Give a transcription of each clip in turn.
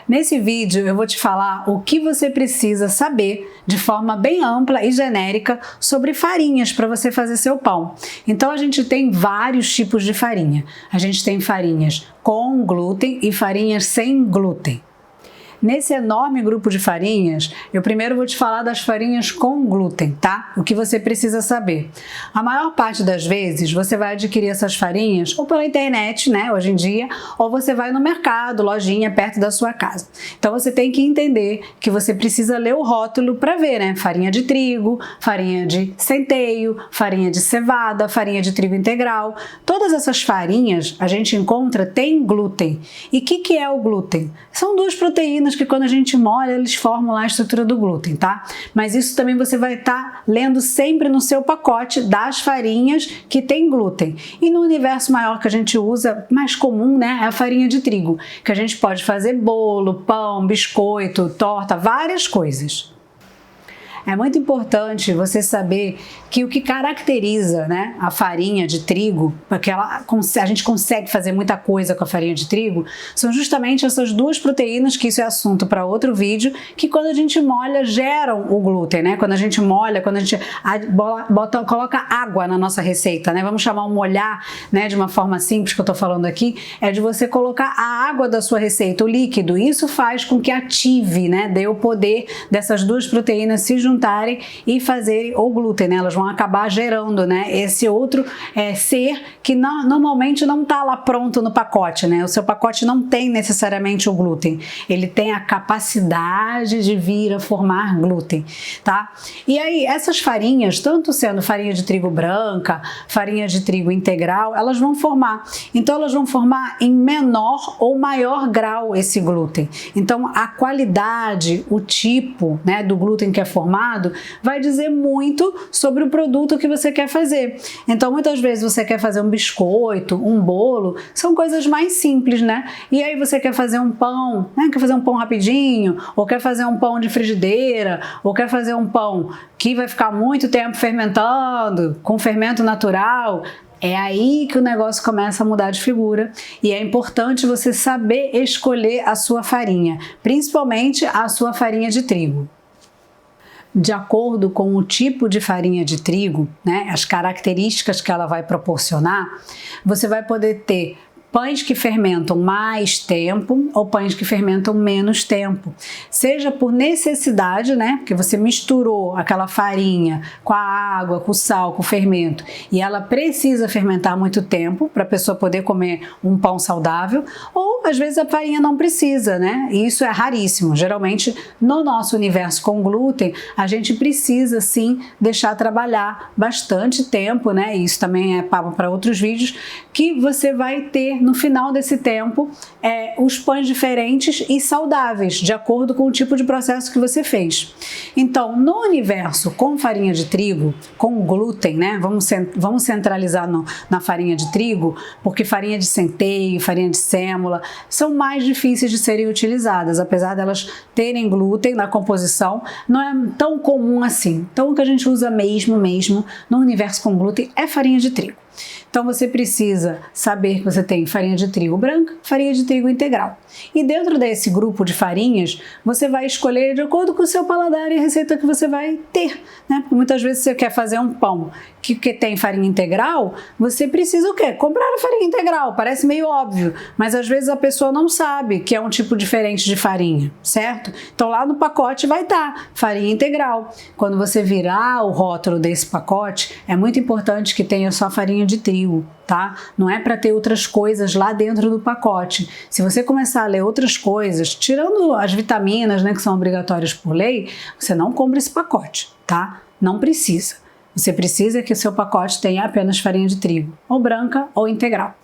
Nesse vídeo eu vou te falar o que você precisa saber de forma bem ampla e genérica sobre farinhas para você fazer seu pão. Então a gente tem vários tipos de farinha. A gente tem farinhas com glúten e farinhas sem glúten. Nesse enorme grupo de farinhas, eu primeiro vou te falar das farinhas com glúten, tá? O que você precisa saber. A maior parte das vezes você vai adquirir essas farinhas ou pela internet, né, hoje em dia, ou você vai no mercado, lojinha perto da sua casa. Então você tem que entender que você precisa ler o rótulo para ver, né? Farinha de trigo, farinha de centeio, farinha de cevada, farinha de trigo integral. Todas essas farinhas a gente encontra tem glúten. E o que é o glúten? São duas proteínas que quando a gente molha, eles formam lá a estrutura do glúten, tá? Mas isso também você vai estar lendo sempre no seu pacote das farinhas que tem glúten. E no universo maior que a gente usa, mais comum, né, é a farinha de trigo, que a gente pode fazer bolo, pão, biscoito, torta, várias coisas. É muito importante você saber que o que caracteriza, né, a farinha de trigo, porque a gente consegue fazer muita coisa com a farinha de trigo, são justamente essas duas proteínas, que isso é assunto para outro vídeo, que quando a gente molha geram o glúten, né? Quando a gente molha, quando a gente coloca água na nossa receita, né? Vamos chamar o molhar, né, de uma forma simples que eu tô falando aqui, é de você colocar a água da sua receita, o líquido. Isso faz com que ative, né, dê o poder dessas duas proteínas se juntarem e fazerem o glúten, né? Elas vão acabar gerando, né, esse outro ser que normalmente não está lá pronto no pacote, né? O seu pacote não tem necessariamente o glúten, ele tem a capacidade de vir a formar glúten, tá? E aí essas farinhas, tanto sendo farinha de trigo branca, farinha de trigo integral, elas vão formar. Então elas vão formar em menor ou maior grau esse glúten. Então a qualidade, o tipo, né, do glúten que é formado vai dizer muito sobre o produto que você quer fazer. Então muitas vezes você quer fazer um biscoito, um bolo, são coisas mais simples, né? E aí você quer fazer um pão, né? Quer fazer um pão rapidinho, ou quer fazer um pão de frigideira, ou quer fazer um pão que vai ficar muito tempo fermentando, com fermento natural. É aí que o negócio começa a mudar de figura e é importante você saber escolher a sua farinha, principalmente a sua farinha de trigo. De acordo com o tipo de farinha de trigo, né, as características que ela vai proporcionar, você vai poder ter pães que fermentam mais tempo ou pães que fermentam menos tempo. Seja por necessidade, né? Porque você misturou aquela farinha com a água, com o sal, com o fermento e ela precisa fermentar muito tempo para a pessoa poder comer um pão saudável, ou às vezes a farinha não precisa, né? E isso é raríssimo. Geralmente no nosso universo com glúten, a gente precisa sim deixar trabalhar bastante tempo, né? E isso também é papo para outros vídeos, que você vai ter no final desse tempo os pães diferentes e saudáveis, de acordo com o tipo de processo que você fez. Então, no universo com farinha de trigo, com glúten, né? Vamos centralizar na farinha de trigo, porque farinha de centeio, farinha de sêmola, são mais difíceis de serem utilizadas, apesar delas terem glúten na composição, não é tão comum assim. Então, o que a gente usa mesmo no universo com glúten é farinha de trigo. Então você precisa saber que você tem farinha de trigo branca, farinha de trigo integral. E dentro desse grupo de farinhas, você vai escolher de acordo com o seu paladar e a receita que você vai ter, né? Porque muitas vezes você quer fazer um pão que tem farinha integral, você precisa o quê? Comprar a farinha integral, parece meio óbvio, mas às vezes a pessoa não sabe que é um tipo diferente de farinha, certo? Então lá no pacote vai estar farinha integral. Quando você virar o rótulo desse pacote, é muito importante que tenha só farinha de trigo, tá? Não é para ter outras coisas lá dentro do pacote. Se você começar a ler outras coisas, tirando as vitaminas, né, que são obrigatórias por lei, você não compra esse pacote, tá? Não precisa. Você precisa que o seu pacote tenha apenas farinha de trigo, ou branca ou integral.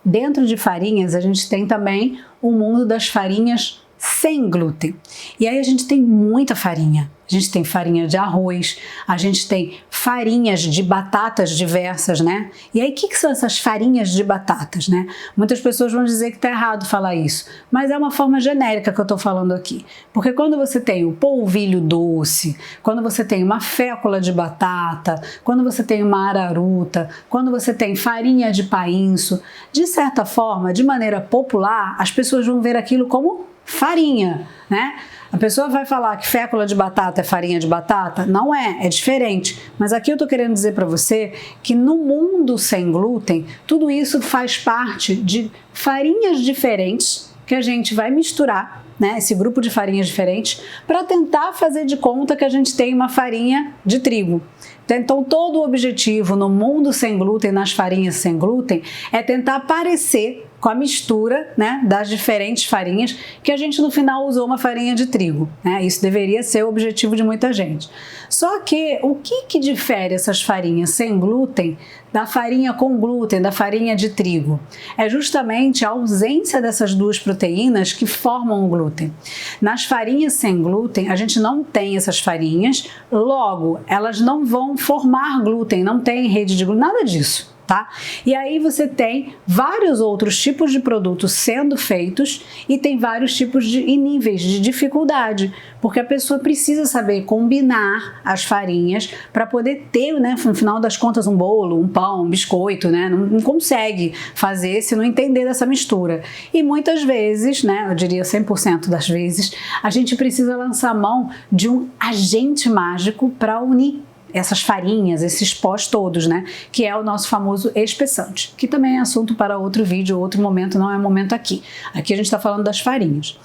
Dentro de farinhas, a gente tem também o mundo das farinhas sem glúten. E aí a gente tem muita farinha. A gente tem farinha de arroz, a gente tem farinhas de batatas diversas, né? E aí, o que são essas farinhas de batatas, né? Muitas pessoas vão dizer que tá errado falar isso, mas é uma forma genérica que eu tô falando aqui. Porque quando você tem o polvilho doce, quando você tem uma fécula de batata, quando você tem uma araruta, quando você tem farinha de painço, de certa forma, de maneira popular, as pessoas vão ver aquilo como farinha, né? A pessoa vai falar que fécula de batata é farinha de batata? Não é, é diferente. Mas aqui eu tô querendo dizer para você que no mundo sem glúten, tudo isso faz parte de farinhas diferentes que a gente vai misturar, né, esse grupo de farinhas diferentes, para tentar fazer de conta que a gente tem uma farinha de trigo. Então, todo o objetivo no mundo sem glúten, nas farinhas sem glúten, é tentar parecer com a mistura, né, das diferentes farinhas, que a gente no final usou uma farinha de trigo, né? Isso deveria ser o objetivo de muita gente. Só que o que difere essas farinhas sem glúten da farinha com glúten, da farinha de trigo? É justamente a ausência dessas duas proteínas que formam o glúten. Nas farinhas sem glúten, a gente não tem essas farinhas, logo, elas não vão formar glúten, não tem rede de glúten, nada disso. Tá? E aí você tem vários outros tipos de produtos sendo feitos e tem vários tipos e níveis de dificuldade, porque a pessoa precisa saber combinar as farinhas para poder ter, né, no final das contas, um bolo, um pão, um biscoito, né? Não consegue fazer se não entender dessa mistura. E muitas vezes, né, eu diria 100% das vezes, a gente precisa lançar mão de um agente mágico para unir essas farinhas, esses pós todos, né? Que é o nosso famoso espessante, que também é assunto para outro vídeo, outro momento, não é momento aqui. Aqui a gente está falando das farinhas.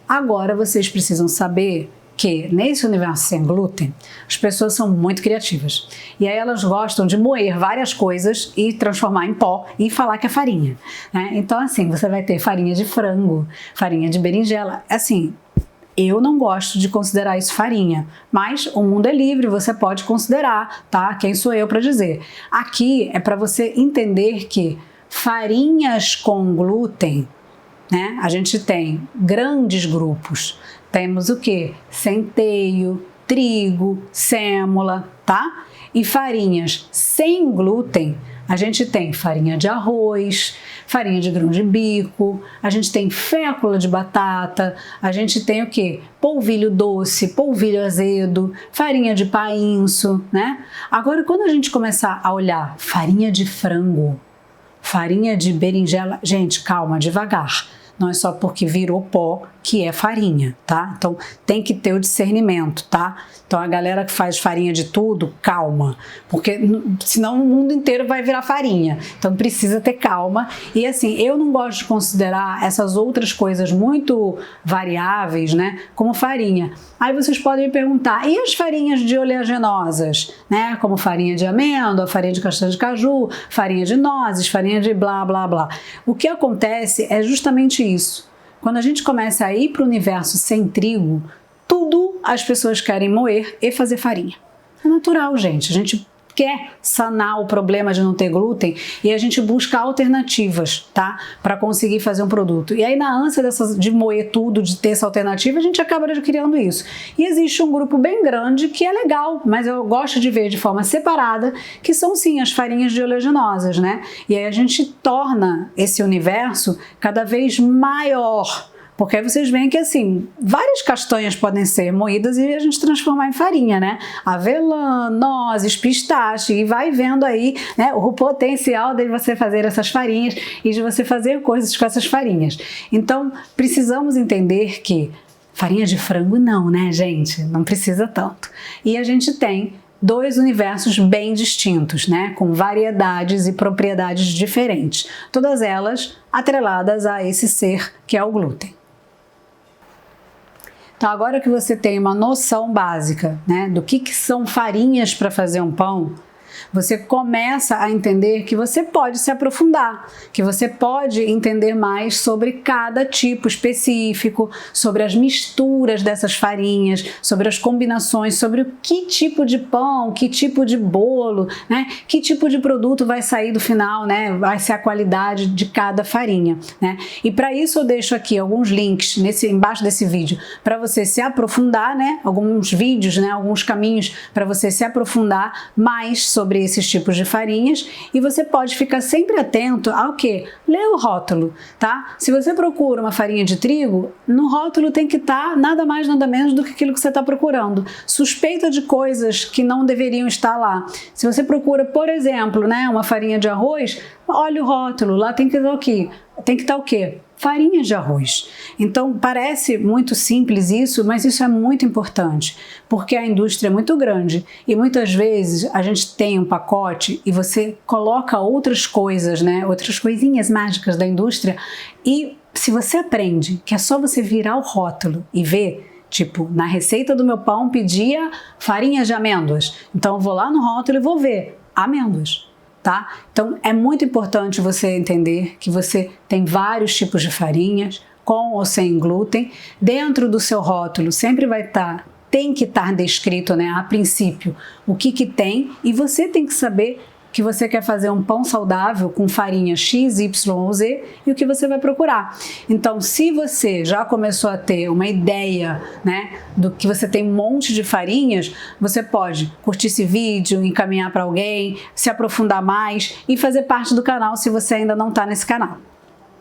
Agora vocês precisam saber que nesse universo sem glúten, as pessoas são muito criativas. E aí elas gostam de moer várias coisas e transformar em pó e falar que é farinha, né? Então assim, você vai ter farinha de frango, farinha de berinjela, assim. Eu não gosto de considerar isso farinha, mas o mundo é livre, você pode considerar, tá? Quem sou eu para dizer? Aqui é para você entender que farinhas com glúten, né? A gente tem grandes grupos. Temos o quê? Centeio, trigo, sêmola, tá? E farinhas sem glúten, a gente tem farinha de arroz, farinha de grão de bico, a gente tem fécula de batata, a gente tem o quê? Polvilho doce, polvilho azedo, farinha de painço, né? Agora, quando a gente começar a olhar farinha de frango, farinha de berinjela, gente, calma, devagar. Não é só porque virou pó que é farinha, tá? Então tem que ter o discernimento, tá? Então a galera que faz farinha de tudo, calma, porque senão o mundo inteiro vai virar farinha. Então precisa ter calma. E assim, eu não gosto de considerar essas outras coisas muito variáveis, né, como farinha. Aí vocês podem me perguntar, e as farinhas de oleaginosas, né? Como farinha de amêndoa, farinha de castanha de caju, farinha de nozes, farinha de blá blá blá. O que acontece é justamente isso. Quando a gente começa a ir para o universo sem trigo, tudo as pessoas querem moer e fazer farinha. É natural, gente. A gente quer sanar o problema de não ter glúten e a gente busca alternativas, tá? Para conseguir fazer um produto. E aí, na ânsia de moer tudo, de ter essa alternativa, a gente acaba adquirindo isso. E existe um grupo bem grande que é legal, mas eu gosto de ver de forma separada, que são sim as farinhas de oleaginosas, né? E aí a gente torna esse universo cada vez maior. Porque aí vocês veem que, assim, várias castanhas podem ser moídas e a gente transformar em farinha, né? Avelã, nozes, pistache, e vai vendo aí, né, o potencial de você fazer essas farinhas e de você fazer coisas com essas farinhas. Então, precisamos entender que farinha de frango não, né, gente? Não precisa tanto. E a gente tem dois universos bem distintos, né? Com variedades e propriedades diferentes. Todas elas atreladas a esse ser que é o glúten. Então, agora que você tem uma noção básica, né, do que são farinhas para fazer um pão, você começa a entender que você pode se aprofundar, que você pode entender mais sobre cada tipo específico, sobre as misturas dessas farinhas, sobre as combinações, sobre o que tipo de pão, que tipo de bolo, né, que tipo de produto vai sair do final, né, vai ser a qualidade de cada farinha, né? E para isso eu deixo aqui alguns links embaixo desse vídeo para você se aprofundar, né, alguns vídeos, né, alguns caminhos para você se aprofundar mais sobre esses tipos de farinhas, e você pode ficar sempre atento ao que? Lê o rótulo, tá? Se você procura uma farinha de trigo, no rótulo tem que estar nada mais, nada menos do que aquilo que você está procurando. Suspeita de coisas que não deveriam estar lá. Se você procura, por exemplo, né, uma farinha de arroz, olha o rótulo, lá tem que estar o quê? Tem que estar o quê? farinhas de arroz. Então parece muito simples isso, mas isso é muito importante, porque a indústria é muito grande e muitas vezes a gente tem um pacote e você coloca outras coisas, né, outras coisinhas mágicas da indústria, e se você aprende que é só você virar o rótulo e ver, tipo, na receita do meu pão pedia farinha de amêndoas, então eu vou lá no rótulo e vou ver amêndoas. Tá? Então é muito importante você entender que você tem vários tipos de farinhas, com ou sem glúten. Dentro do seu rótulo sempre vai tem que estar descrito, né, a princípio, o que tem, e você tem que saber que você quer fazer um pão saudável com farinha X, Y ou Z e o que você vai procurar. Então, se você já começou a ter uma ideia, né, do que você tem um monte de farinhas, você pode curtir esse vídeo, encaminhar para alguém, se aprofundar mais e fazer parte do canal se você ainda não está nesse canal.